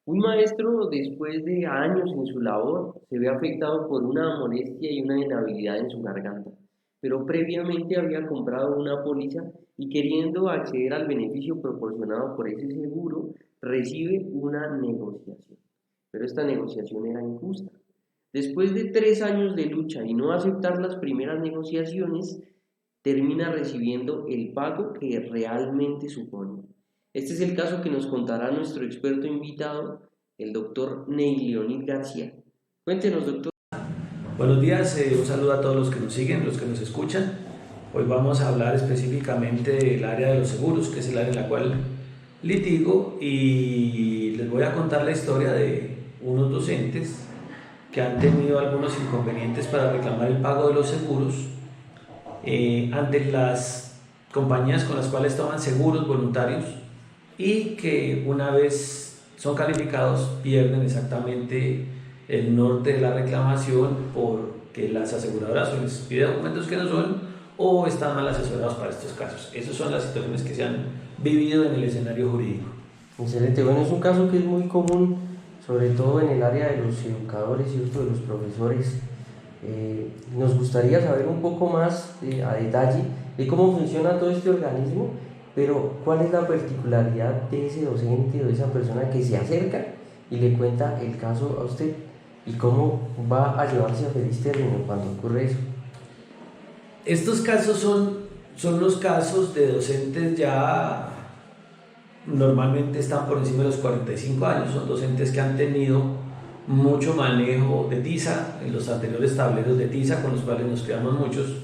Un maestro, después de años en su labor, se ve afectado por una molestia y una inhabilidad en su garganta, pero previamente había comprado una póliza y queriendo acceder al beneficio proporcionado por ese seguro, recibe una negociación. Pero esta negociación era injusta. Después de 3 años de lucha y no aceptar las primeras negociaciones, termina recibiendo el pago que realmente supone. Este es el caso que nos contará nuestro experto invitado, el doctor Ney Leonid García. Cuéntenos, doctor. Buenos días, un saludo a todos los que nos siguen, los que nos escuchan. Hoy vamos a hablar específicamente del área de los seguros, que es el área en la cual litigo, y les voy a contar la historia de unos docentes que han tenido algunos inconvenientes para reclamar el pago de los seguros ante las compañías con las cuales toman seguros voluntarios y que una vez son calificados pierden exactamente el norte de la reclamación porque las aseguradoras o les piden documentos que no son o están mal asesorados para estos casos. Esas son las situaciones que se han vivido en el escenario jurídico. Excelente. Bueno, es un caso que es muy común, sobre todo en el área de los educadores y de los profesores. Nos gustaría saber un poco más a detalle de cómo funciona todo este organismo, pero cuál es la particularidad de ese docente o de esa persona que se acerca y le cuenta el caso a usted y cómo va a llevarse a feliz término cuando ocurre eso. Estos casos son los casos de docentes ya normalmente están por encima de los 45 años, son docentes que han tenido mucho manejo de tiza en los anteriores tableros de tiza con los cuales nos creamos muchos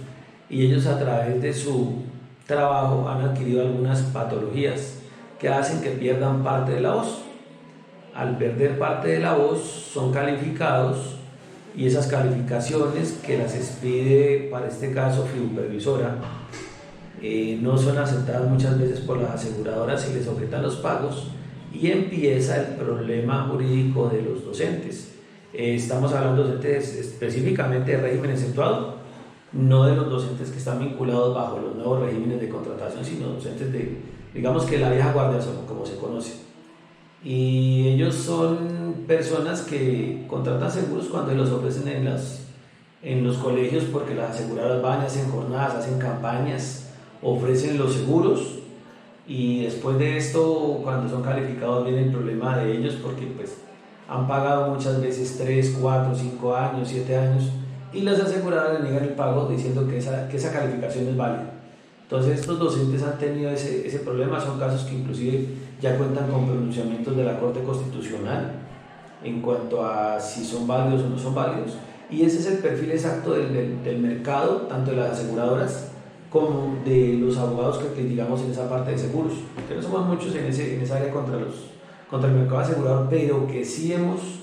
y ellos a través de su trabajo han adquirido algunas patologías que hacen que pierdan parte de la voz. Al perder parte de la voz son calificados y esas calificaciones que las expide para este caso supervisora no son aceptadas muchas veces por las aseguradoras y les objetan los pagos y empieza el problema jurídico de los docentes. Estamos hablando de docentes específicamente de régimen exceptuado, no de los docentes que están vinculados bajo los nuevos regímenes de contratación, sino docentes de, digamos que la vieja guardia, como se conoce. Y ellos son personas que contratan seguros cuando los ofrecen en los colegios porque las aseguradoras van, hacen jornadas, hacen campañas, ofrecen los seguros y después de esto cuando son calificados viene el problema de ellos porque pues han pagado muchas veces 3 4 5 años, 7 años y las aseguradoras le niegan el pago diciendo que esa calificación es válida. Entonces estos docentes han tenido ese problema, son casos que inclusive ya cuentan con pronunciamientos de la Corte Constitucional en cuanto a si son válidos o no son válidos y ese es el perfil exacto del mercado, tanto de las aseguradoras como de los abogados que litigamos en esa parte de seguros, que no somos muchos en esa área contra el mercado asegurador, pero que sí hemos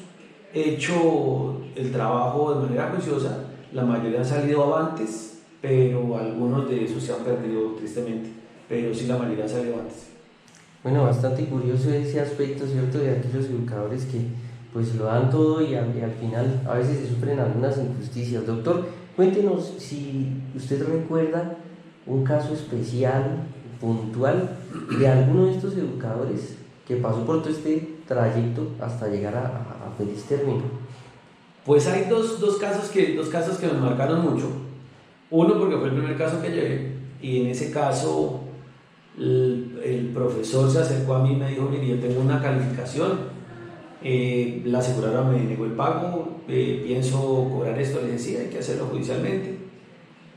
hecho el trabajo de manera juiciosa, la mayoría han salido avantes, pero algunos de esos se han perdido tristemente, pero sí la mayoría han salido antes. Bueno, bastante curioso ese aspecto, ¿cierto? De aquellos educadores que pues lo dan todo y al final a veces se sufren algunas injusticias. Doctor, cuéntenos si usted recuerda un caso especial, puntual, de alguno de estos educadores que pasó por todo este trayecto hasta llegar a feliz término. Pues hay dos casos que me marcaron mucho. Uno porque fue el primer caso que llevé y en ese caso el profesor se acercó a mí y me dijo, mire, yo tengo una calificación, la aseguradora me negó el pago, pienso cobrar esto, le decía, hay que hacerlo judicialmente.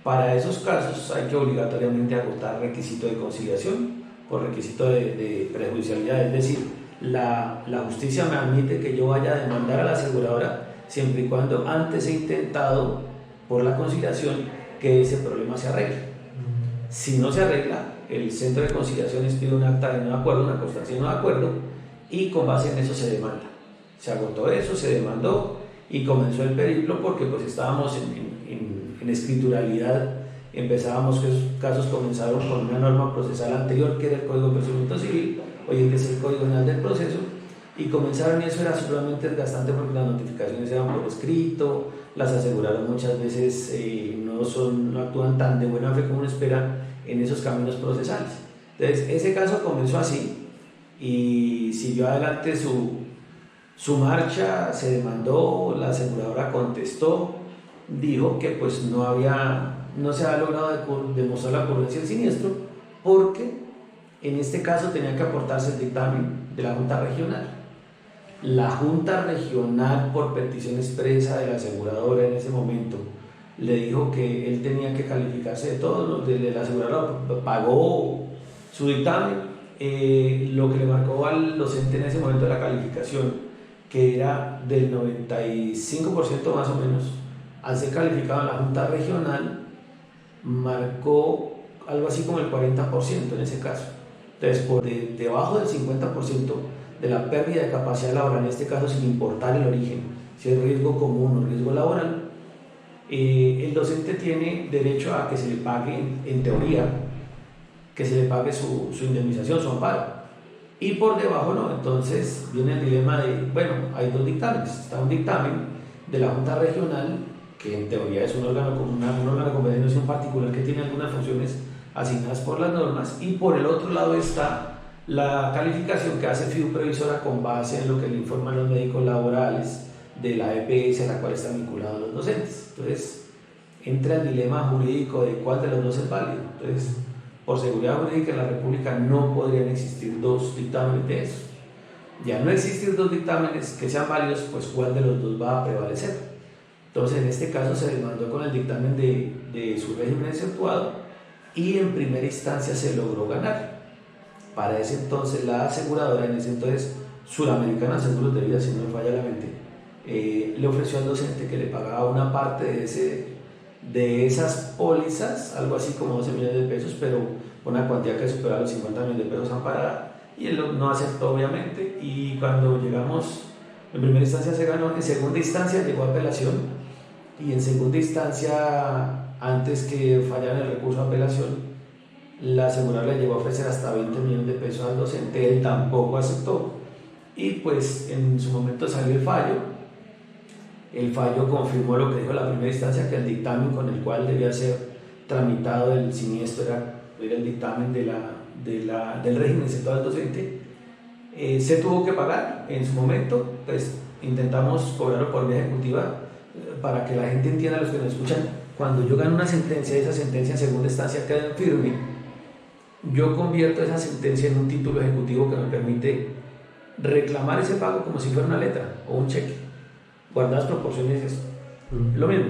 Para esos casos hay que obligatoriamente agotar requisito de conciliación por requisito de prejudicialidad, es decir, la justicia me admite que yo vaya a demandar a la aseguradora siempre y cuando antes he intentado por la conciliación que ese problema se arregle. Si no se arregla, el centro de conciliación pide un acta de no acuerdo, una constancia de no acuerdo y con base en eso se demanda. Se agotó eso, se demandó y comenzó el periplo porque pues estábamos en escrituralidad, empezábamos, que esos casos comenzaron con una norma procesal anterior que era el Código de Procedimiento Civil, hoy en día es el Código Penal del Proceso, y comenzaron y eso era sumamente desgastante porque las notificaciones eran por escrito, las aseguradoras muchas veces no actúan tan de buena fe como uno espera en esos caminos procesales. Entonces ese caso comenzó así y siguió adelante Su marcha se demandó, la aseguradora contestó, dijo que pues no se había logrado demostrar la ocurrencia del siniestro porque en este caso tenía que aportarse el dictamen de la Junta Regional. La Junta Regional, por petición expresa de la aseguradora en ese momento, le dijo que él tenía que calificarse de todo, la aseguradora pagó su dictamen, lo que le marcó al docente en ese momento de la calificación, que era del 95% más o menos, al ser calificado en la Junta Regional, marcó algo así como el 40% en ese caso. Entonces, por debajo del 50% de la pérdida de capacidad laboral, en este caso sin importar el origen, si es riesgo común o riesgo laboral, el docente tiene derecho a que se le pague, en teoría, que se le pague su indemnización, su amparo. Y por debajo no, entonces viene el dilema de, bueno, hay dos dictámenes. Está un dictamen de la Junta Regional, que en teoría es un órgano de competencia particular que tiene algunas funciones asignadas por las normas, y por el otro lado está la calificación que hace FIU Previsora con base en lo que le informan los médicos laborales de la EPS a la cual están vinculados los docentes. Entonces entra el dilema jurídico de cuál de los dos es válido. Entonces, por seguridad jurídica en la República no podrían existir dos dictámenes de eso. Ya no existir dos dictámenes que sean válidos, pues cuál de los dos va a prevalecer. Entonces, en este caso se demandó con el dictamen de su régimen exceptuado y en primera instancia se logró ganar. Para ese entonces la aseguradora, en ese entonces Suramericana Seguros de Vida, si no me falla la mente, le ofreció al docente que le pagaba una parte de esas pólizas, algo así como 12 millones de pesos, pero una cuantía que superaba los 50 millones de pesos amparada, y él no aceptó obviamente, y cuando llegamos, en primera instancia se ganó, en segunda instancia llegó a apelación, y en segunda instancia, antes que fallara el recurso de apelación, la aseguradora le llegó a ofrecer hasta 20 millones de pesos al docente, él tampoco aceptó, y pues en su momento salió el fallo. El fallo confirmó lo que dijo la primera instancia, que el dictamen con el cual debía ser tramitado el siniestro era el dictamen del régimen exceptuado del docente. Se tuvo que pagar en su momento, pues intentamos cobrarlo por vía ejecutiva para que la gente entienda, los que nos escuchan, cuando yo gano una sentencia, esa sentencia en segunda instancia queda en firme, yo convierto esa sentencia en un título ejecutivo que me permite reclamar ese pago como si fuera una letra o un cheque. Guardadas proporciones es lo mismo,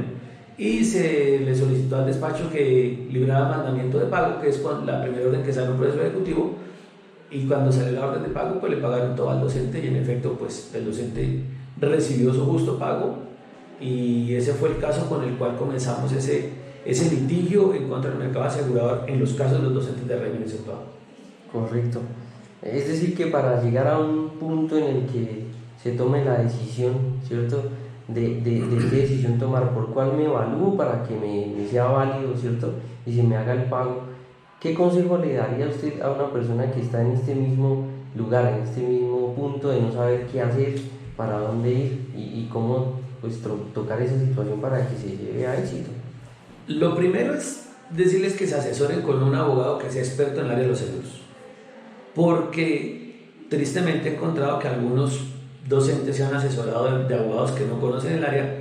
y se le solicitó al despacho que librara mandamiento de pago, que es la primera orden que sale en un proceso ejecutivo, y cuando sale la orden de pago pues le pagaron todo al docente, y en efecto pues el docente recibió su justo pago, y ese fue el caso con el cual comenzamos ese litigio en contra del mercado asegurador en los casos de los docentes de régimen exceptuado. Correcto. Es decir, que para llegar a un punto en el que se tome la decisión, ¿cierto? De qué decisión tomar, por cuál me evalúo para que me sea válido, ¿cierto? Y se me haga el pago. ¿Qué consejo le daría usted a una persona que está en este mismo lugar, en este mismo punto de no saber qué hacer, para dónde ir y cómo pues, tocar esa situación para que se lleve a éxito? Lo primero es decirles que se asesoren con un abogado que sea experto en el área de los seguros, porque tristemente he encontrado que algunos docentes se han asesorado de abogados que no conocen el área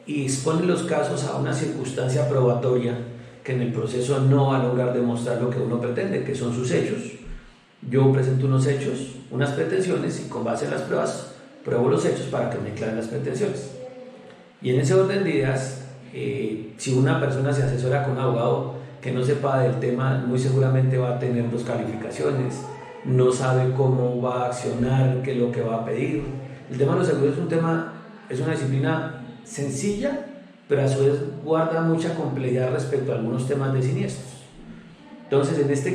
y exponen los casos a una circunstancia probatoria que en el proceso no va a lograr demostrar lo que uno pretende, que son sus hechos. Yo presento unos hechos, unas pretensiones, y con base en las pruebas pruebo los hechos para que me declaren las pretensiones. Y en ese orden de ideas, si una persona se asesora con un abogado que no sepa del tema, muy seguramente va a tener dos calificaciones, no sabe cómo va a accionar, qué es lo que va a pedir. El tema de los seguros es una disciplina sencilla, pero a su vez guarda mucha complejidad respecto a algunos temas de siniestros. Entonces, en este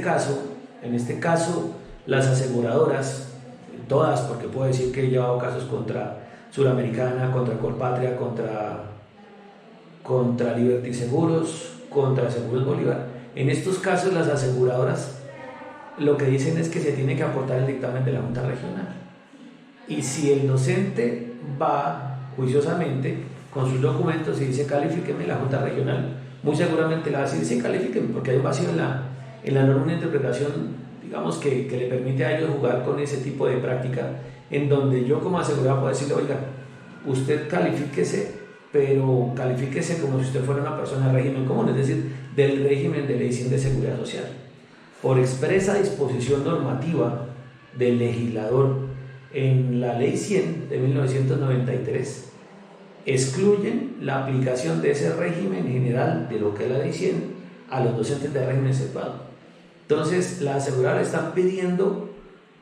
caso, las aseguradoras, todas, porque puedo decir que he llevado casos contra Suramericana, contra Colpatria, contra Liberty Seguros, contra Seguros Bolívar. En estos casos, las aseguradoras lo que dicen es que se tiene que aportar el dictamen de la Junta Regional. Y si el docente va juiciosamente con sus documentos y dice califíqueme, la Junta Regional muy seguramente le va a decir sí, califíqueme, porque hay un vacío en la norma, una interpretación, digamos, que le permite a ellos jugar con ese tipo de práctica, en donde yo como asegurado puedo decirle, oiga, usted califíquese, pero califíquese como si usted fuera una persona de régimen común, es decir, del régimen de ley 100 de seguridad social. Por expresa disposición normativa del legislador en la ley 100 de 1993, excluyen la aplicación de ese régimen general de lo que es la ley 100 a los docentes de régimen exceptuado. Entonces, la aseguradora está pidiendo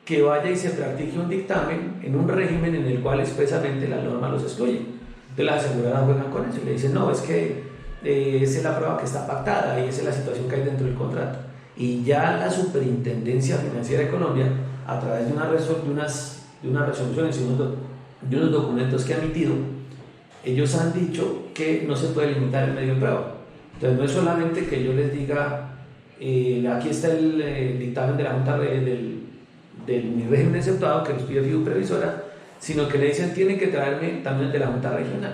que vaya y se practique un dictamen en un régimen en el cual expresamente la norma los excluye. Entonces, las aseguradoras juegan con eso y le dicen, no, es que esa es la prueba que está pactada y esa es la situación que hay dentro del contrato. Y ya la Superintendencia Financiera de Colombia, a través de unas resoluciones y unos documentos que ha emitido, ellos han dicho que no se puede limitar el medio de prueba. Entonces, no es solamente que yo les diga, aquí está el dictamen de la Junta del mi régimen exceptuado que nos pide FIDU Previsora, sino que le dicen tienen que traerme también de la Junta Regional.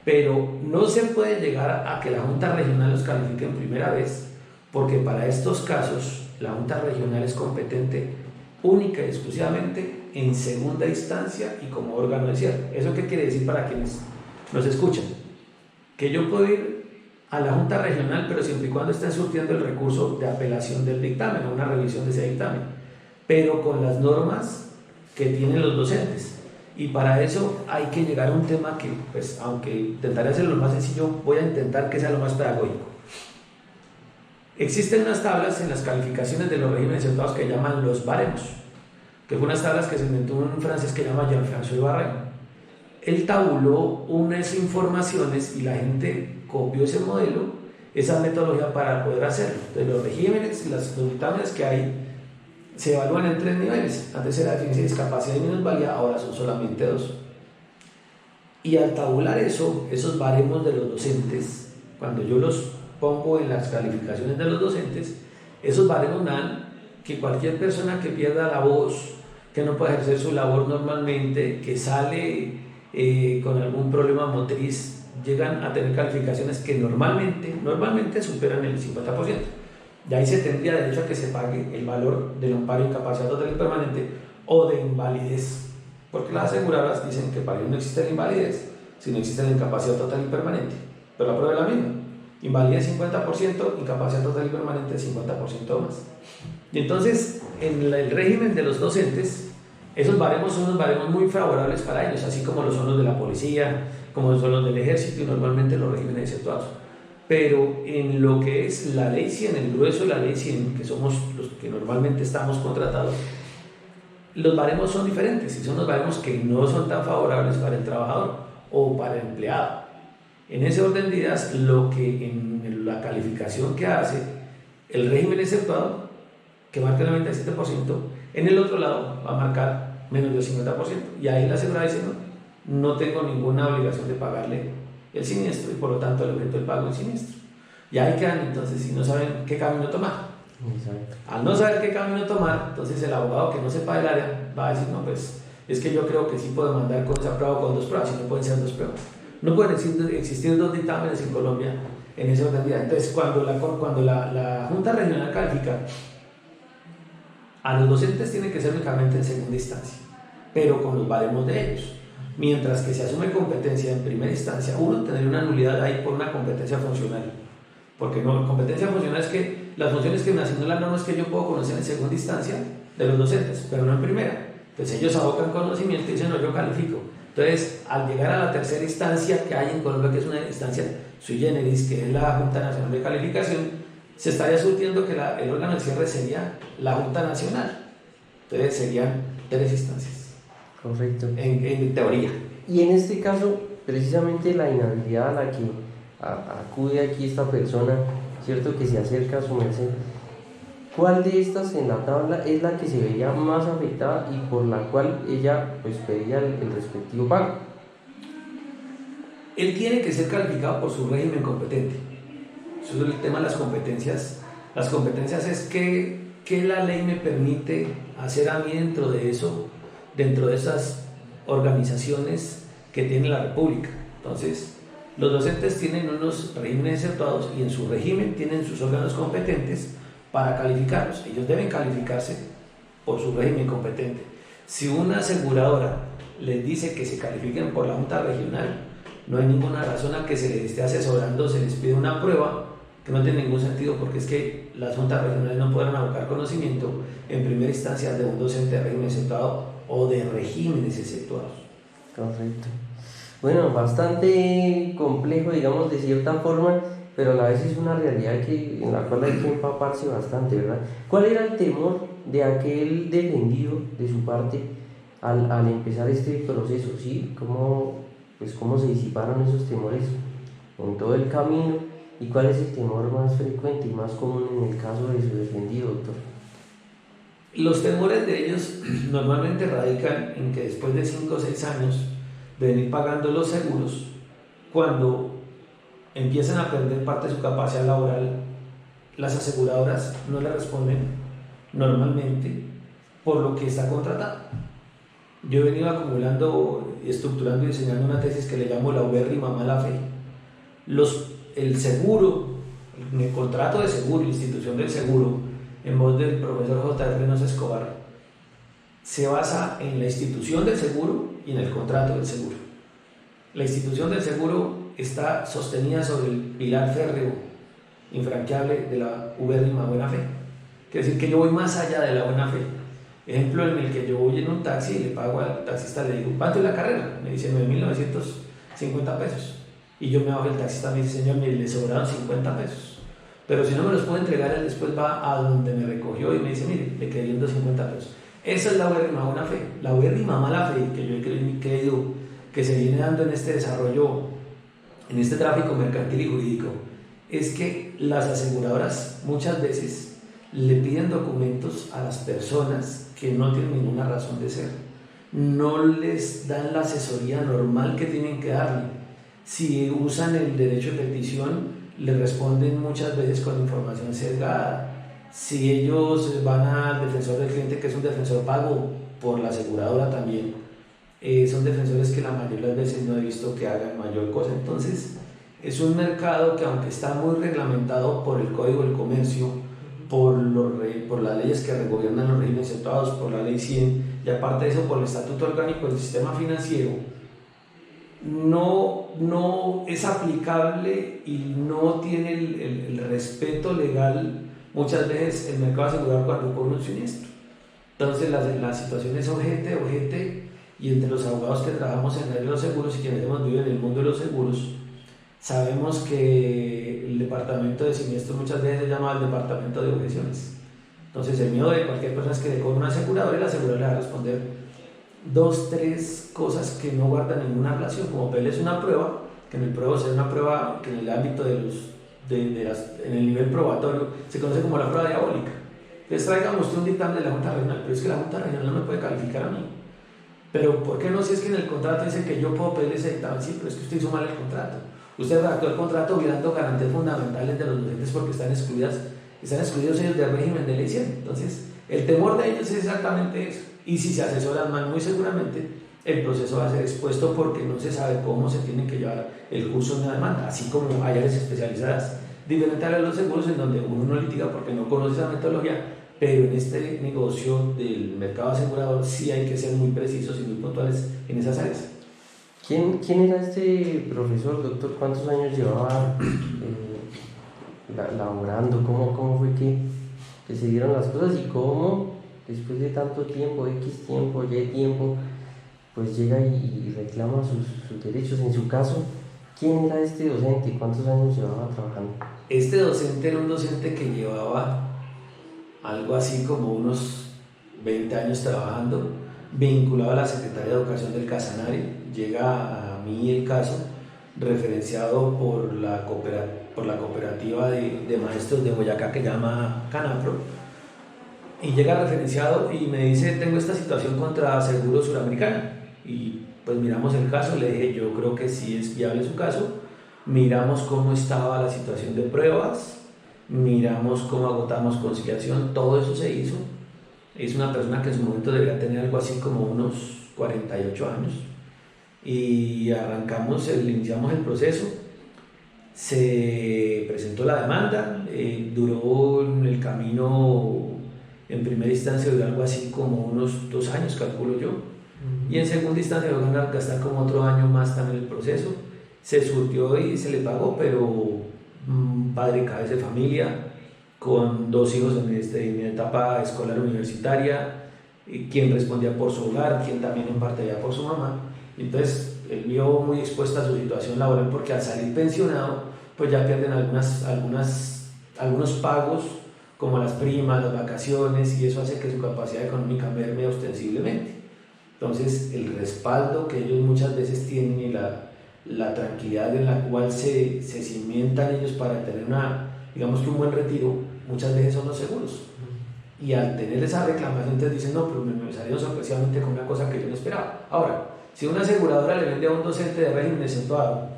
Pero no se puede llegar a que la Junta Regional los califique en primera vez, porque para estos casos la Junta Regional es competente única y exclusivamente en segunda instancia y como órgano de cierre. ¿Eso qué quiere decir para quienes nos escuchan? Que yo puedo ir a la Junta Regional, pero siempre y cuando estén surtiendo el recurso de apelación del dictamen o una revisión de ese dictamen, pero con las normas que tienen los docentes. Y para eso hay que llegar a un tema que, pues, aunque intentaré hacerlo lo más sencillo, voy a intentar que sea lo más pedagógico. Existen unas tablas en las calificaciones de los regímenes exceptuados que llaman los baremos, que fue unas tablas que se inventó un francés que se llama Jean-François Barrème. Él tabuló unas informaciones y la gente copió ese modelo, esa metodología para poder hacerlo. Entonces, los regímenes, los dictámenes que hay, se evalúan en 3 niveles. Antes era deficiencia, discapacidad y minusvalía, ahora son solamente 2. Y al tabular eso, esos baremos de los docentes, cuando yo los pongo en las calificaciones de los docentes, esos baremos dan que cualquier persona que pierda la voz, que no puede ejercer su labor normalmente, que sale con algún problema motriz, llegan a tener calificaciones que normalmente superan el 50%. Y ahí se tendría derecho a que se pague el valor del amparo de incapacidad total y permanente o de invalidez, porque las aseguradoras dicen que para ellos no existe la invalidez, sino existe la incapacidad total y permanente, pero la prueba es la misma: invalidez 50%, incapacidad total y permanente 50% más. Y entonces, en el régimen de los docentes, esos baremos son unos baremos muy favorables para ellos, así como lo son los de la policía, como son los del ejército y normalmente los regímenes exceptuados. Pero en lo que es la ley 100, el grueso de la ley 100, que somos los que normalmente estamos contratados, los baremos son diferentes y son los baremos que no son tan favorables para el trabajador o para el empleado. En ese orden de ideas, lo que en la calificación que hace el régimen exceptuado, que marca el 97%, en el otro lado va a marcar menos del 50%. Y ahí la aseguradora dice, no tengo ninguna obligación de pagarle el siniestro y por lo tanto le aumento el pago del siniestro. Y ahí quedan entonces, si no saben qué camino tomar. Exacto. Al no saber qué camino tomar, entonces el abogado que no sepa del área va a decir, no, pues es que yo creo que sí puedo mandar con esa prueba o con 2 pruebas, y no pueden ser 2 pruebas. No pueden existir 2 dictámenes en Colombia en esa modalidad. Entonces, cuando la Junta Regional califica, a los docentes tienen que ser únicamente en segunda instancia, pero con los baremos de ellos. Mientras que se asume competencia en primera instancia, uno tendría una nulidad ahí por una competencia funcional. Porque no, competencia funcional es que las funciones que me asignó la norma es que yo puedo conocer en segunda instancia de los docentes, pero no en primera. Entonces ellos abocan conocimiento y dicen, no, yo califico. Entonces, al llegar a la tercera instancia que hay en Colombia, que es una instancia sui generis, que es la Junta Nacional de Calificación, se estaría surtiendo que el órgano de cierre sería la Junta Nacional. Entonces serían 3 instancias. Correcto. En teoría. Y en este caso, precisamente la inhabilidad a la que acude aquí esta persona, ¿cierto?, que se acerca a su merced, ¿cuál de estas en la tabla es la que se vería más afectada y por la cual ella pues pedía el respectivo pago? Él tiene que ser calificado por su régimen competente. Eso es el tema de las competencias. Las competencias es que la ley me permite hacer a mí dentro de eso, dentro de esas organizaciones que tiene la República. Entonces, los docentes tienen unos regímenes exceptuados y en su régimen tienen sus órganos competentes para calificarlos. Ellos deben calificarse por su régimen competente. Si una aseguradora les dice que se califiquen por la Junta Regional, no hay ninguna razón a que se les esté asesorando, se les pide una prueba que no tiene ningún sentido, porque es que las juntas regionales no podrán abocar conocimiento en primera instancia de un docente de régimen exceptuado o de regímenes exceptuados. Correcto. Bueno, bastante complejo, digamos, de cierta forma, pero a la vez es una realidad en la cual hay que empaparse bastante, ¿verdad? ¿Cuál era el temor de aquel defendido de su parte al empezar este proceso? ¿Sí? ¿Cómo se disiparon esos temores en todo el camino? ¿Y cuál es el temor más frecuente y más común en el caso de su defendido, doctor? Los temores de ellos normalmente radican en que después de 5 o 6 años de venir pagando los seguros, cuando empiezan a perder parte de su capacidad laboral, las aseguradoras no le responden normalmente por lo que está contratado. Yo he venido acumulando, estructurando y diseñando una tesis que le llamo la ubérrima mala fe. El seguro, el contrato de seguro, la institución del seguro, en voz del profesor J. Reynoso Escobar, se basa en la institución del seguro y en el contrato del seguro. La institución del seguro está sostenida sobre el pilar férreo infranqueable de la ubérrima buena fe. Quiere decir que yo voy más allá de la buena fe. Ejemplo en el que yo voy en un taxi y le pago al taxista, le digo, ¿cuánto es la carrera? Me dice 9.950 pesos. Y yo me bajo, el taxista me dice, señor, mire, le sobraron 50 pesos. Pero si no me los puede entregar, él después va a donde me recogió y me dice, mire, le quedé 50 pesos. Esa es la ubérrima buena fe. La ubérrima mala fe que yo he creído que se viene dando en este desarrollo, en este tráfico mercantil y jurídico, es que las aseguradoras muchas veces le piden documentos a las personas que no tienen ninguna razón de ser. No les dan la asesoría normal que tienen que darle. Si usan el derecho de petición, le responden muchas veces con información sesgada. Si ellos van al defensor del cliente, que es un defensor pago por la aseguradora también, son defensores que la mayoría de las veces no he visto que hagan mayor cosa. Entonces, es un mercado que, aunque está muy reglamentado por el Código del Comercio, por las leyes que gobiernan los regímenes exceptuados, por la ley 100, y aparte de eso por el estatuto orgánico del sistema financiero, no es aplicable y no tiene el respeto legal muchas veces el mercado asegurador cuando ocurre un siniestro. Entonces la situación es ojete, y entre los abogados que trabajamos en el área de los seguros y quienes hemos vivido en el mundo de los seguros, sabemos que el departamento de siniestros muchas veces se llama el departamento de objeciones. Entonces el miedo de cualquier persona es que le cobre un asegurador y el asegurador le va a responder 2, 3 cosas que no guardan ninguna relación, como pedirles una prueba, que en el prueba sea una prueba que en el ámbito en el nivel probatorio se conoce como la prueba diabólica. Les traigan usted un dictamen de la Junta Regional, pero es que la Junta Regional no me puede calificar a mí. Pero ¿por qué no? Si es que en el contrato dice que yo puedo pedirle ese dictamen, sí, pero es que usted hizo mal el contrato. Usted redactó el contrato violando garantías fundamentales de los docentes porque están excluidos ellos del régimen de ley 100. Entonces, el temor de ellos es exactamente eso. Y si se asesoran mal, muy seguramente el proceso va a ser expuesto porque no se sabe cómo se tiene que llevar el curso de una demanda, así como hay áreas especializadas diferentes a los seguros en donde uno no litiga porque no conoce esa metodología, pero en este negocio del mercado asegurador sí hay que ser muy precisos y muy puntuales en esas áreas. ¿Quién era este profesor, doctor? ¿Cuántos años llevaba laborando? ¿Cómo fue que se dieron las cosas? ¿Y cómo, después de tanto tiempo, X tiempo, Y tiempo, pues llega y reclama sus derechos? En su caso, ¿quién era este docente? ¿Cuántos años llevaba trabajando? Este docente era un docente que llevaba algo así como unos 20 años trabajando, vinculado a la Secretaría de Educación del Casanare. Llega a mí el caso referenciado por la cooperativa de maestros de Boyacá que llama Canapro, y llega referenciado y me dice, tengo esta situación contra Seguro Suramericano. Y pues miramos el caso, le dije, yo creo que sí es viable su caso. Miramos cómo estaba la situación de pruebas, miramos cómo agotamos conciliación, todo eso se hizo. Es una persona que en su momento debería tener algo así como unos 48 años. Y iniciamos el proceso, se presentó la demanda, duró en el camino En primera instancia duró algo así como unos 2 años, calculo yo. Y en segunda instancia van a gastar como otro año más también el proceso. Se surtió y se le pagó, pero padre cabeza de familia, con 2 hijos en etapa escolar universitaria, quien respondía por su hogar, quien también en parte ya por su mamá. Entonces él vio muy expuesta a su situación laboral porque al salir pensionado, pues ya pierden algunos pagos como las primas, las vacaciones, y eso hace que su capacidad económica merme ostensiblemente. Entonces el respaldo que ellos muchas veces tienen y la tranquilidad en la cual se cimentan ellos para tener digamos que un buen retiro, muchas veces son los seguros. Y al tener esa reclamación, entonces dicen, no, pero me salieron sorpresivamente con una cosa que yo no esperaba. Ahora, si una aseguradora le vende a un docente de régimen exentuado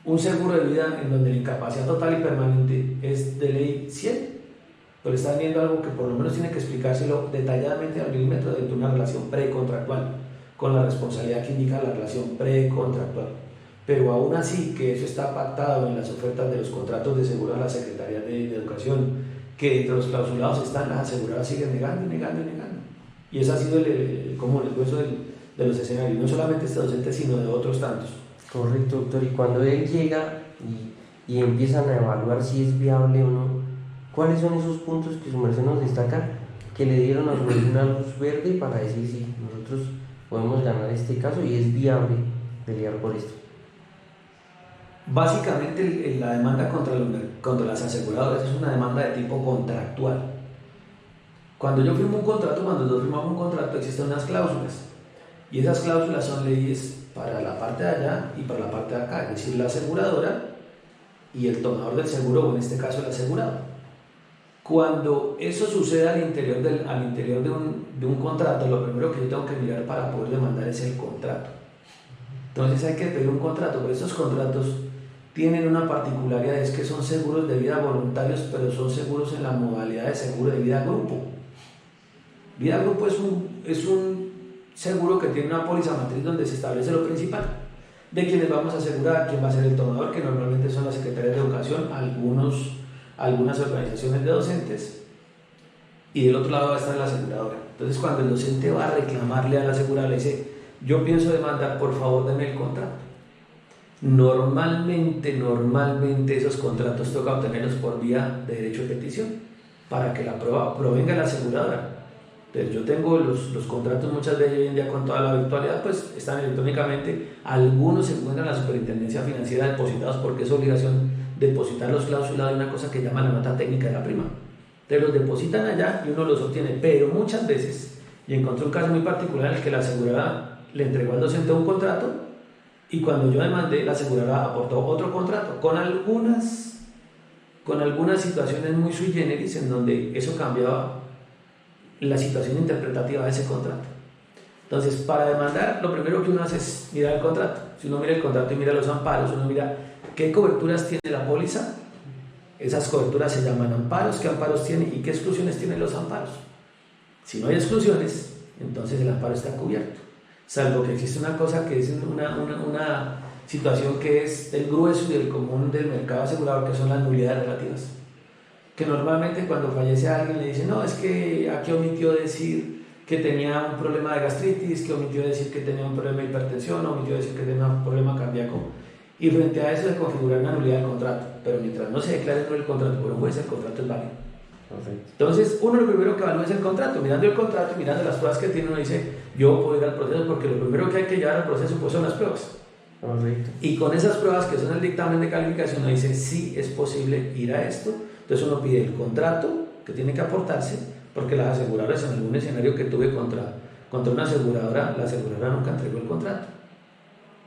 un seguro de vida en donde la incapacidad total y permanente es de ley 100, pero están viendo algo que por lo menos tiene que explicárselo detalladamente al milímetro de una relación precontractual, con la responsabilidad que indica la relación precontractual. Pero aún así, que eso está pactado en las ofertas de los contratos de seguro de la Secretaría de Educación, que entre los clausulados están, las aseguradoras siguen negando y negando y negando. Y ese ha sido como el hueso de los escenarios, no solamente este docente, sino de otros tantos. Correcto, doctor. Y cuando él llega y empiezan a evaluar si es viable o no, ¿cuáles son esos puntos que su merced nos destaca que le dieron a su merced una luz verde para decir sí, nosotros podemos ganar este caso y es viable pelear por esto? Básicamente la demanda contra las aseguradoras es una demanda de tipo contractual. Cuando yo firmo un contrato, cuando nosotros firmamos un contrato, existen unas cláusulas, y esas cláusulas son leyes para la parte de allá y para la parte de acá, es decir, la aseguradora y el tomador del seguro, o en este caso el asegurado. Cuando eso sucede al interior de un contrato, lo primero que yo tengo que mirar para poder demandar es el contrato. Entonces hay que pedir un contrato, pero esos contratos tienen una particularidad, es que son seguros de vida voluntarios, pero son seguros en la modalidad de seguro de vida grupo. Vida grupo es un seguro que tiene una póliza matriz donde se establece lo principal, de quienes vamos a asegurar, quién va a ser el tomador, que normalmente son las secretarías de educación, algunas organizaciones de docentes, y del otro lado va a estar la aseguradora. Entonces cuando el docente va a reclamarle a la aseguradora, le dice, yo pienso demandar, por favor denme el contrato. Normalmente esos contratos toca obtenerlos por vía de derecho de petición para que la prueba provenga de la aseguradora. Entonces yo tengo los contratos muchas veces hoy en día con toda la virtualidad, pues están electrónicamente, algunos se encuentran en la superintendencia financiera depositados porque es obligación depositar los clausulados de una cosa que llama la nota técnica de la prima. Entonces los depositan allá y uno los obtiene, pero muchas veces, y encontré un caso muy particular en el que la aseguradora le entregó al docente un contrato, y cuando yo demandé, la aseguradora aportó otro contrato, con algunas situaciones muy sui generis en donde eso cambiaba la situación interpretativa de ese contrato. Entonces, para demandar, lo primero que uno hace es mirar el contrato. Si uno mira el contrato y mira los amparos, uno mira qué coberturas tiene la póliza, esas coberturas se llaman amparos, qué amparos tiene y qué exclusiones tienen los amparos. Si no hay exclusiones, entonces el amparo está cubierto. Salvo que existe una cosa que es una situación que es del grueso y del común del mercado asegurador, que son las nulidades relativas. Que normalmente cuando fallece alguien le dicen, no, es que aquí omitió decir que tenía un problema de gastritis, que omitió decir que tenía un problema de hipertensión, omitió decir que tenía un problema cardíaco. Y frente a eso se configura una nulidad del contrato. Pero mientras no se declare nulo el contrato por un juez, el contrato es válido. Perfecto. Entonces, uno lo primero que evalúa es el contrato. Mirando el contrato y mirando las pruebas que tiene, uno dice, yo puedo ir al proceso, porque lo primero que hay que llevar al proceso pues son las pruebas. Perfecto. Y con esas pruebas que son el dictamen de calificación, uno dice, sí es posible ir a esto. Entonces uno pide el contrato que tiene que aportarse, porque las aseguradoras, en algún escenario que tuve contra una aseguradora, la aseguradora nunca entregó el contrato.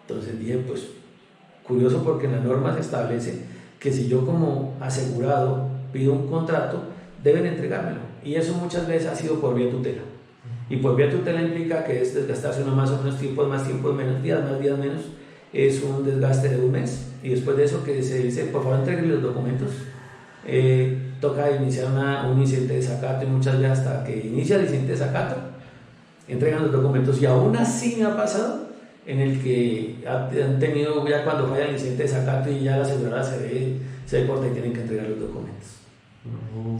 Entonces dije, pues curioso, porque en la norma se establece que si yo como asegurado pido un contrato, deben entregármelo, y eso muchas veces ha sido por vía tutela, y por vía tutela implica que es desgastarse uno más o menos tiempos, más tiempos, menos días, más días, menos, es un desgaste de un mes, y después de eso que se dice, por favor entreguen los documentos, toca iniciar un incidente de desacato, y muchas veces hasta que inicia el incidente de desacato entregan los documentos, y aún así me ha pasado en el que han tenido, ya cuando falla el incidente de desacato y ya la aseguradora se ve corta y tienen que entregar los documentos.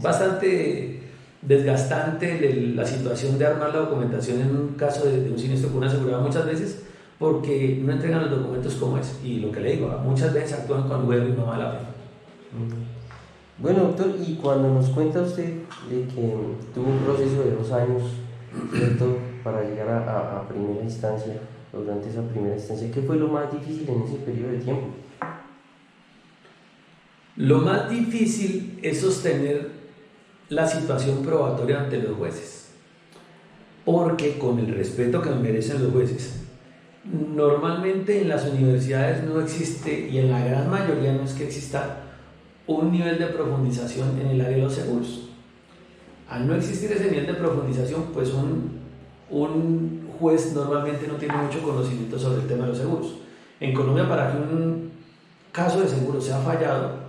Bastante desgastante la situación de armar la documentación en un caso de un siniestro con una aseguradora muchas veces porque no entregan los documentos como es. Y lo que le digo, muchas veces actúan con huevo y no mala fe. Bueno, doctor, y cuando nos cuenta usted de que tuvo un proceso de 2 años, ¿cierto?, para llegar a primera instancia, durante esa primera instancia, ¿qué fue lo más difícil en ese periodo de tiempo? Lo más difícil es sostener la situación probatoria ante los jueces, porque con el respeto que merecen los jueces, normalmente en las universidades no existe, y en la gran mayoría no es que exista, un nivel de profundización en el área de los seguros. Al no existir ese nivel de profundización, pues un juez normalmente no tiene mucho conocimiento sobre el tema de los seguros. En Colombia, para que un caso de seguro sea fallado,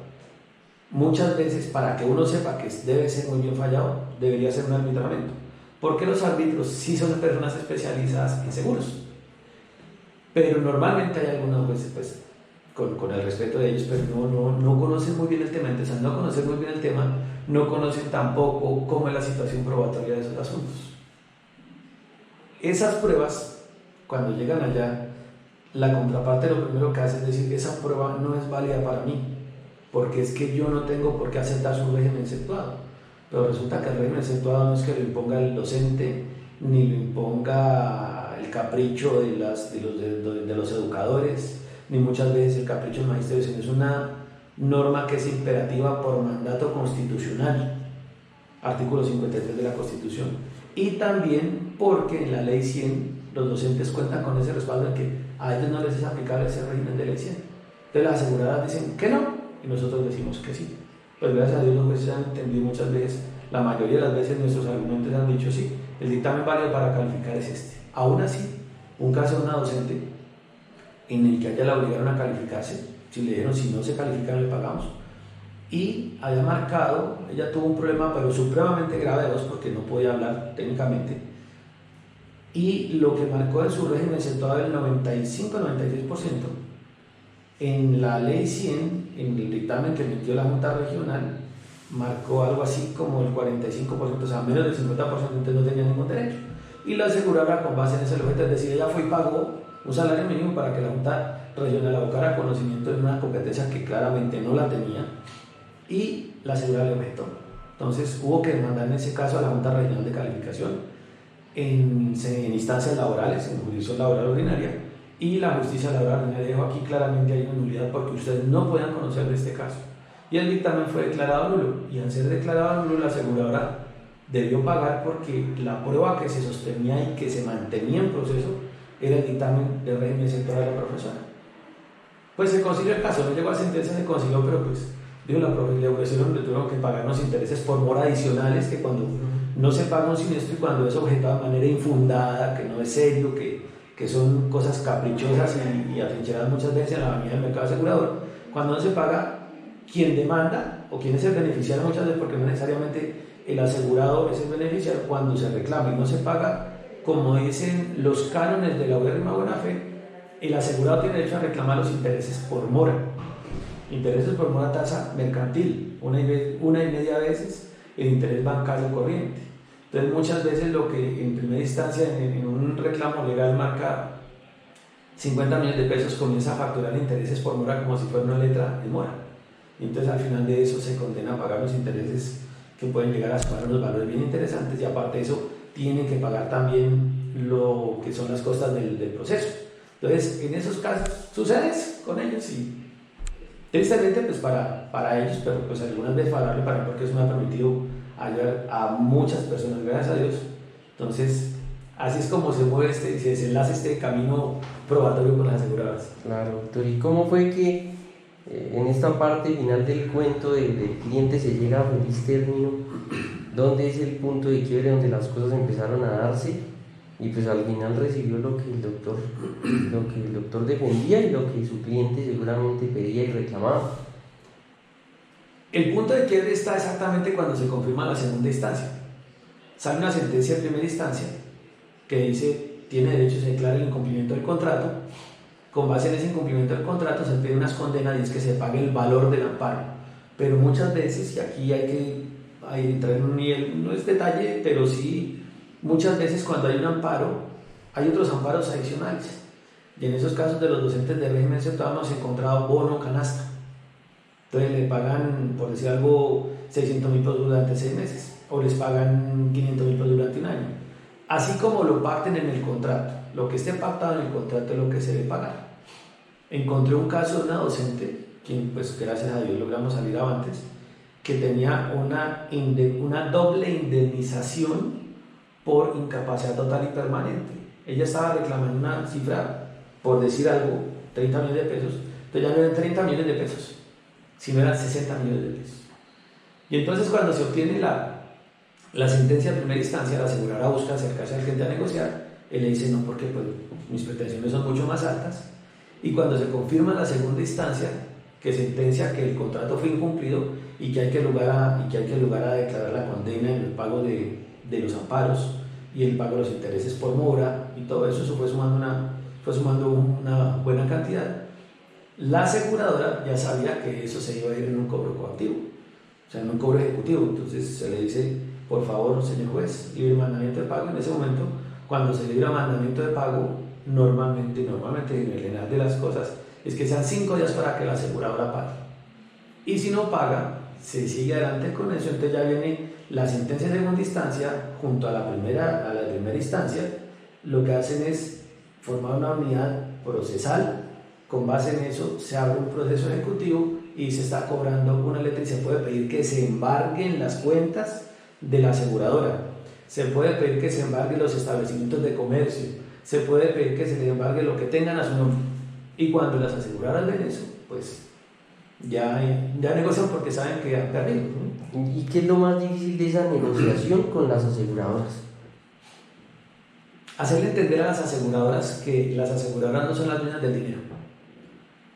muchas veces para que uno sepa que debe ser muy bien fallado, debería ser un arbitramiento. Porque los árbitros sí son personas especializadas en seguros. Pero normalmente hay algunos jueces, pues, con el respeto de ellos, pero no conocen muy bien el tema. Entonces, al no conocer muy bien el tema, no conocen tampoco cómo es la situación probatoria de esos asuntos. Esas pruebas, cuando llegan allá, la contraparte lo primero que hace es decir, esa prueba no es válida para mí, porque es que yo no tengo por qué aceptar su régimen exceptuado. Pero resulta que el régimen exceptuado no es que lo imponga el docente, ni lo imponga el capricho de los educadores, ni muchas veces el capricho del magisterio, sino es una norma que es imperativa por mandato constitucional, artículo 53 de la Constitución, y también porque en la ley 100 los docentes cuentan con ese respaldo en que a ellos no les es aplicable ese régimen de ley 100. Entonces las aseguradoras dicen que no, y nosotros decimos que sí. Pues gracias a Dios los jueces han entendido muchas veces, la mayoría de las veces nuestros argumentos han dicho sí, el dictamen válido para calificar es este. Aún así, un caso de una docente en el que a ella la obligaron a calificarse, si le dijeron si no se califica no le pagamos, y había marcado, ella tuvo un problema pero supremamente grave de voz porque no podía hablar técnicamente, y lo que marcó en su régimen exceptuado el 95-96%, en la ley 100, en el dictamen que emitió la Junta Regional, marcó algo así como el 45%, o sea, menos del 50%, entonces no tenía ningún derecho. Y la aseguradora, con base en ese objeto, es decir, ella fue y pagó un salario mínimo para que la Junta Regional abocara conocimiento de una competencia que claramente no la tenía, y la aseguradora le objetó. Entonces hubo que demandar en ese caso a la Junta Regional de Calificación en instancias laborales, en jurisdicción laboral ordinaria, y la justicia laboral ordinaria dijo aquí claramente hay una nulidad porque ustedes no podían conocer de este caso. Y el dictamen fue declarado nulo, y al ser declarado nulo la aseguradora debió pagar porque la prueba que se sostenía y que se mantenía en proceso era el dictamen del régimen exceptuado de la profesora. Pues se consiguió el caso, no llegó a sentencia, se consiguió, pero pues digo, la profesora le ofrecieron, le tuvieron que pagar unos intereses por mora adicionales que cuando no se paga un siniestro y cuando es objetado de manera infundada, que no es serio, que son cosas caprichosas y atrincheradas muchas veces en la avenida del mercado asegurador, cuando no se paga, quien demanda o quien es el beneficiario muchas veces, porque no necesariamente el asegurado es el beneficiario, cuando se reclama y no se paga, como dicen los cánones de la URM buena fe, el asegurado tiene derecho a reclamar los intereses por mora. Intereses por mora tasa mercantil, una y media veces el interés bancario corriente. Entonces muchas veces lo que en primera instancia en un reclamo legal marca 50 millones de pesos comienza a facturar intereses por mora como si fuera una letra de mora. Y entonces al final de eso se condena a pagar los intereses que pueden llegar a sumar unos valores bien interesantes, y aparte de eso tienen que pagar también lo que son las costas del proceso. Entonces en esos casos sucede eso con ellos, y tristemente pues para ellos, pero pues algunas veces favorable para mí porque eso me ha permitido ayudar a muchas personas, gracias a Dios. Entonces así es como se mueve se desenlaza este camino probatorio con las aseguradoras. Claro, doctor. ¿Y cómo fue que en esta parte final del cuento del cliente se llega a feliz término? ¿Dónde es el punto de quiebre donde las cosas empezaron a darse? Y pues al final recibió lo que el doctor defendía y lo que su cliente seguramente pedía y reclamaba. El punto de quiebre está exactamente cuando se confirma la segunda instancia. Sale una sentencia de primera instancia que dice tiene derecho, se declara el incumplimiento del contrato. Con base en ese incumplimiento del contrato se pide unas condenas y es que se pague el valor del amparo. Pero muchas veces, y aquí hay que ahí entrar en un nivel, no es detalle, pero sí, muchas veces cuando hay un amparo, hay otros amparos adicionales. Y en esos casos de los docentes de régimen exceptuado hemos encontrado bono canasta. Entonces le pagan, por decir algo, 600.000 pesos durante 6 meses, o les pagan 500.000 pesos durante un año. Así como lo pacten en el contrato, lo que esté pactado en el contrato es lo que se le paga. Encontré un caso de una docente, quien pues gracias a Dios logramos salir avantes, que tenía una doble indemnización por incapacidad total y permanente. Ella estaba reclamando una cifra, por decir algo, 30 millones de pesos, entonces ya no eran 30 millones de pesos, sino eran 60 millones de pesos. Y entonces cuando se obtiene la sentencia de primera instancia, la aseguradora busca acercarse al cliente a negociar, él le dice no, porque pues, mis pretensiones son mucho más altas, y cuando se confirma la segunda instancia, que sentencia que el contrato fue incumplido y que hay que lugar a declarar la condena en el pago de los amparos y el pago de los intereses por mora y todo eso, fue sumando una buena cantidad. La aseguradora ya sabía que eso se iba a ir en un cobro coactivo, o sea, en un cobro ejecutivo. Entonces se le dice, por favor, señor juez, libre mandamiento de pago. En ese momento, cuando se libra mandamiento de pago, normalmente en el general de las cosas, es que sean 5 días para que la aseguradora pague. Y si no paga, se sigue adelante con eso. Entonces ya viene la sentencia de segunda instancia junto a la primera instancia. Lo que hacen es formar una unidad procesal. Con base en eso se abre un proceso ejecutivo y se está cobrando una letra y se puede pedir que se embarguen las cuentas de la aseguradora. Se puede pedir que se embarguen los establecimientos de comercio. Se puede pedir que se les embargue lo que tengan a su nombre. Y cuando las aseguradoras ven eso, pues ya negocian porque saben que han perdido, ¿no? ¿Y qué es lo más difícil de esa negociación con las aseguradoras? Hacerle entender a las aseguradoras que las aseguradoras no son las dueñas del dinero.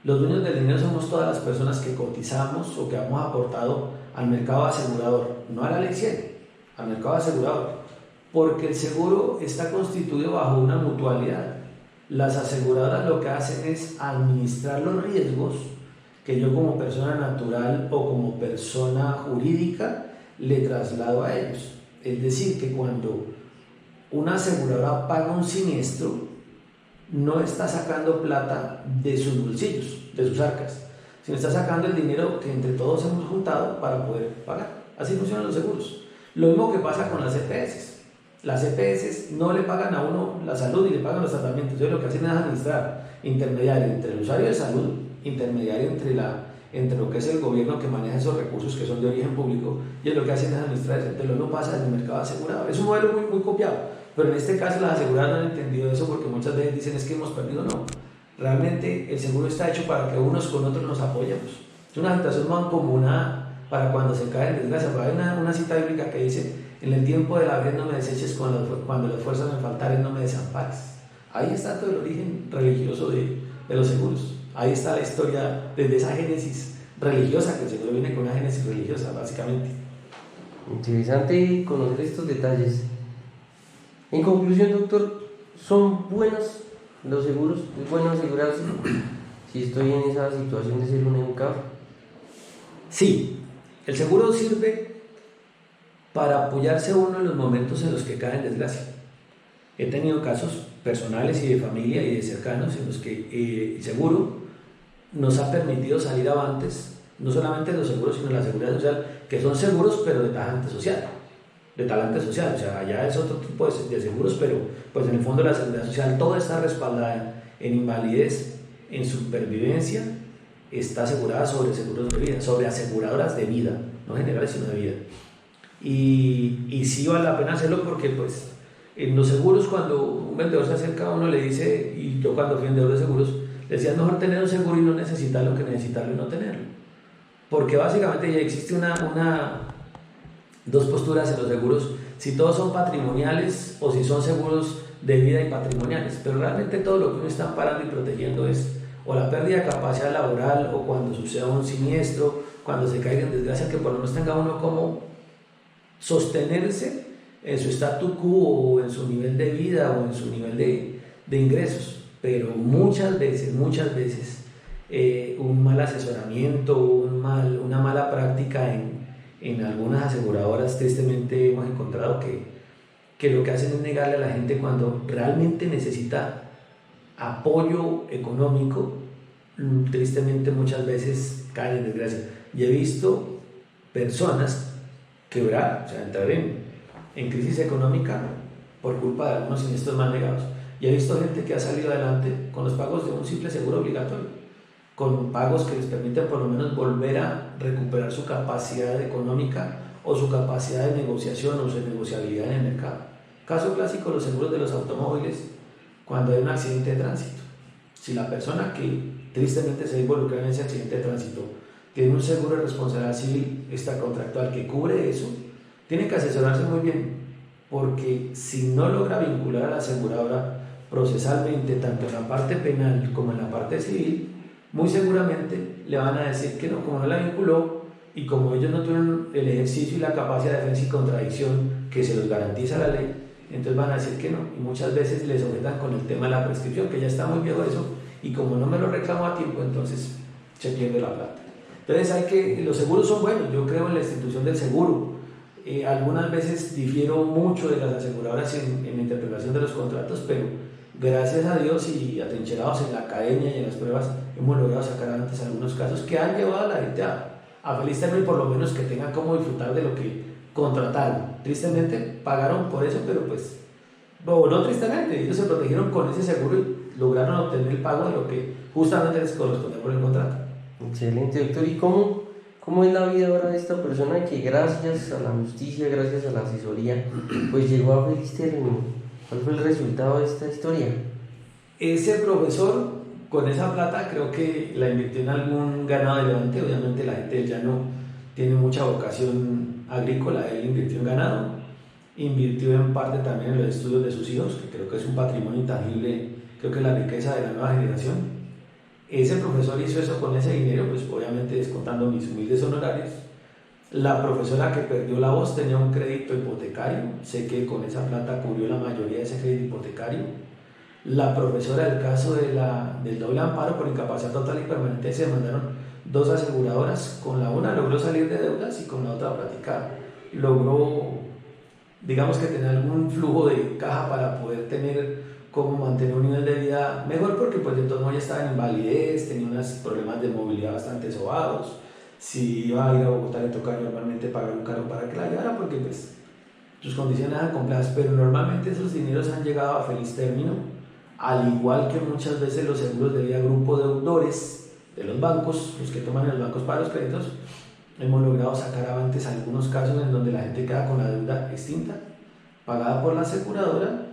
Los dueños del dinero somos todas las personas que cotizamos o que hemos aportado al mercado asegurador, no a la ley 100, al mercado asegurador, porque el seguro está constituido bajo una mutualidad. Las aseguradoras lo que hacen es administrar los riesgos que yo como persona natural o como persona jurídica le traslado a ellos. Es decir, que cuando una aseguradora paga un siniestro, no está sacando plata de sus bolsillos, de sus arcas, sino está sacando el dinero que entre todos hemos juntado para poder pagar. Así funcionan los seguros. Lo mismo que pasa con las EPS. Las EPS no le pagan a uno la salud y le pagan los tratamientos. Entonces lo que hacen es administrar, intermediario entre el usuario de salud, intermediario entre lo que es el gobierno que maneja esos recursos que son de origen público, y lo que hacen es administrar eso. Entonces lo mismo pasa en el mercado asegurador. Es un modelo muy, muy copiado, pero en este caso las aseguradoras no han entendido eso porque muchas veces dicen es que hemos perdido. No, realmente el seguro está hecho para que unos con otros nos apoyemos. Es una situación mancomunada para cuando se cae en desgracia. Hay una cita bíblica que dice: en el tiempo de la vez no me deseches, cuando las fuerzas me faltaren no me desampares. Ahí está todo el origen religioso de los seguros. Ahí está la historia desde esa génesis religiosa, que el seguro viene con una génesis religiosa básicamente. Interesante conocer estos detalles. En conclusión, doctor, ¿son buenos los seguros? ¿Es bueno asegurarse si estoy en esa situación de ser un educador? Sí, el seguro sirve para apoyarse uno en los momentos en los que cae en desgracia. He tenido casos personales y de familia y de cercanos en los que el seguro nos ha permitido salir avantes, no solamente los seguros, sino la seguridad social, que son seguros pero de talante social. O sea, allá es otro tipo de seguros, pero pues en el fondo la seguridad social toda está respaldada en invalidez, en supervivencia, está asegurada sobre seguros de vida, sobre aseguradoras de vida, no generales sino de vida. Y sí vale la pena hacerlo porque pues en los seguros, cuando un vendedor se acerca a uno, le dice, y yo cuando fui vendedor de seguros le decía: es mejor tener un seguro y no necesitarlo que necesitarlo y no tenerlo, porque básicamente ya existe dos posturas en los seguros: si todos son patrimoniales o si son seguros de vida y patrimoniales. Pero realmente todo lo que uno está amparando y protegiendo es o la pérdida de capacidad laboral, o cuando suceda un siniestro, cuando se caiga en desgracia, que por lo menos tenga uno como sostenerse en su statu quo o en su nivel de vida o en su nivel de ingresos. Pero muchas veces un mal asesoramiento, una mala práctica En algunas aseguradoras tristemente hemos encontrado que lo que hacen es negarle a la gente cuando realmente necesita apoyo económico. Tristemente muchas veces caen en desgracia. Y he visto personas quebrar, o sea, entrar en crisis económica por culpa de algunos siniestros mal negados. Y he visto gente que ha salido adelante con los pagos de un simple seguro obligatorio, con pagos que les permiten por lo menos volver a recuperar su capacidad económica o su capacidad de negociación o su negociabilidad en el mercado. Caso clásico, los seguros de los automóviles cuando hay un accidente de tránsito. Si la persona que tristemente se involucra en ese accidente de tránsito tiene un seguro de responsabilidad civil extracontractual que cubre eso, tiene que asesorarse muy bien, porque si no logra vincular a la aseguradora procesalmente, tanto en la parte penal como en la parte civil, muy seguramente le van a decir que no, como no la vinculó y como ellos no tuvieron el ejercicio y la capacidad de defensa y contradicción que se los garantiza la ley, entonces van a decir que no, y muchas veces les objetan con el tema de la prescripción, que ya está muy viejo eso, y como no me lo reclamo a tiempo, entonces se pierde la plata. Entonces los seguros son buenos, yo creo en la institución del seguro. Algunas veces difiero mucho de las aseguradoras en la interpretación de los contratos, pero gracias a Dios y atrincherados en la academia y en las pruebas hemos logrado sacar adelante algunos casos que han llevado a la gente a feliz término, por lo menos que tengan cómo disfrutar de lo que contrataron. Tristemente pagaron por eso, pero pues, no tristemente, ellos se protegieron con ese seguro y lograron obtener el pago de lo que justamente les correspondía por el contrato. Excelente, doctor. ¿Y cómo es la vida ahora de esta persona que gracias a la justicia, gracias a la asesoría, pues llegó a feliz término? ¿Cuál fue el resultado de esta historia? Ese profesor, con esa plata, creo que la invirtió en algún ganado de levante. Obviamente la gente del llano tiene mucha vocación agrícola, él invirtió en ganado, invirtió en parte también en los estudios de sus hijos, que creo que es un patrimonio intangible, creo que es la riqueza de la nueva generación. Ese profesor hizo eso con ese dinero, pues obviamente descontando mis humildes honorarios. La profesora que perdió la voz tenía un crédito hipotecario, sé que con esa plata cubrió la mayoría de ese crédito hipotecario. La profesora del caso del doble amparo por incapacidad total y permanente se demandaron dos aseguradoras, con la una logró salir de deudas y con la otra platicar. Logró, digamos que tener algún flujo de caja para poder tener cómo mantener un nivel de vida mejor, porque pues de todos modos ya estaba en invalidez, tenía unos problemas de movilidad bastante sobados. Si iba a ir a Bogotá le tocaba normalmente pagar un carro para que la llevara porque pues sus condiciones eran complejas, pero normalmente esos dineros han llegado a feliz término, al igual que muchas veces los seguros de vida grupo deudores de los bancos, los que toman en los bancos para los créditos. Hemos logrado sacar avantes algunos casos en donde la gente queda con la deuda extinta, pagada por la aseguradora,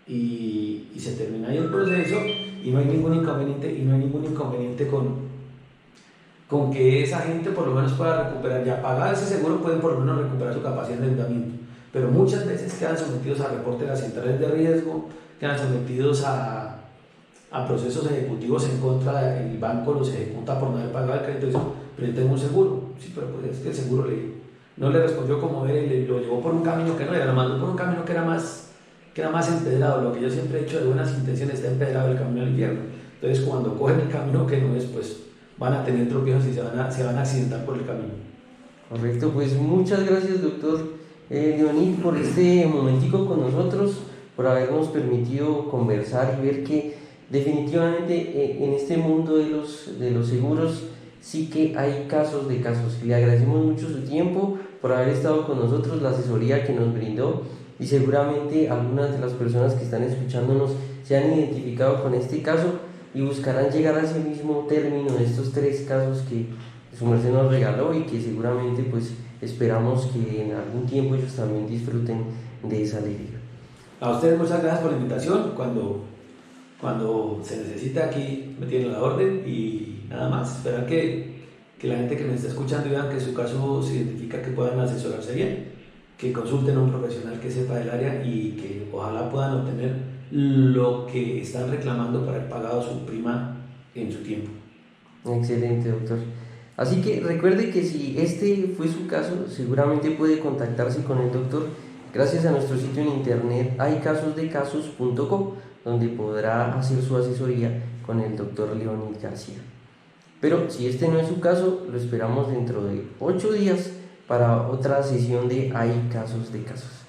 y se termina ahí el proceso y no hay ningún inconveniente con que esa gente por lo menos pueda recuperar, ya pagado ese seguro pueden por lo menos recuperar su capacidad de endeudamiento, pero muchas veces quedan sometidos a reporte de las centrales de riesgo, quedan sometidos a procesos ejecutivos en contra del banco, los ejecuta por no haber pagado el crédito, pero yo tengo un seguro, sí, pero pues es que el seguro no le respondió como él, lo llevó por un camino que no era, lo mandó por un camino que era más empedrado. Lo que yo siempre he dicho de buenas intenciones, está empedrado el camino al infierno. Entonces cuando cogen el camino que no es, pues van a tener tropiezos y se van a accidentar por el camino. Correcto, pues muchas gracias, doctor Leonid, por este momentico con nosotros, por habernos permitido conversar y ver que definitivamente en este mundo de los seguros sí que hay casos de casos. Le agradecemos mucho su tiempo, por haber estado con nosotros, la asesoría que nos brindó, y seguramente algunas de las personas que están escuchándonos se han identificado con este caso y buscarán llegar a ese mismo término de estos 3 casos que su merced nos regaló, y que seguramente pues esperamos que en algún tiempo ellos también disfruten de esa alegría. A ustedes muchas gracias por la invitación. Cuando se necesita, aquí me tienen la orden, y nada más, esperar que la gente que me está escuchando vean que su caso se identifica, que puedan asesorarse bien, que consulten a un profesional que sepa del área y que ojalá puedan obtener lo que están reclamando para haber pagado su prima en su tiempo. Excelente, doctor. Así que recuerde que si este fue su caso, seguramente puede contactarse con el doctor gracias a nuestro sitio en internet haycasosdecasos.com, donde podrá hacer su asesoría con el doctor Leonid García. Pero si este no es su caso, lo esperamos dentro de 8 días para otra sesión de Hay casos de casos.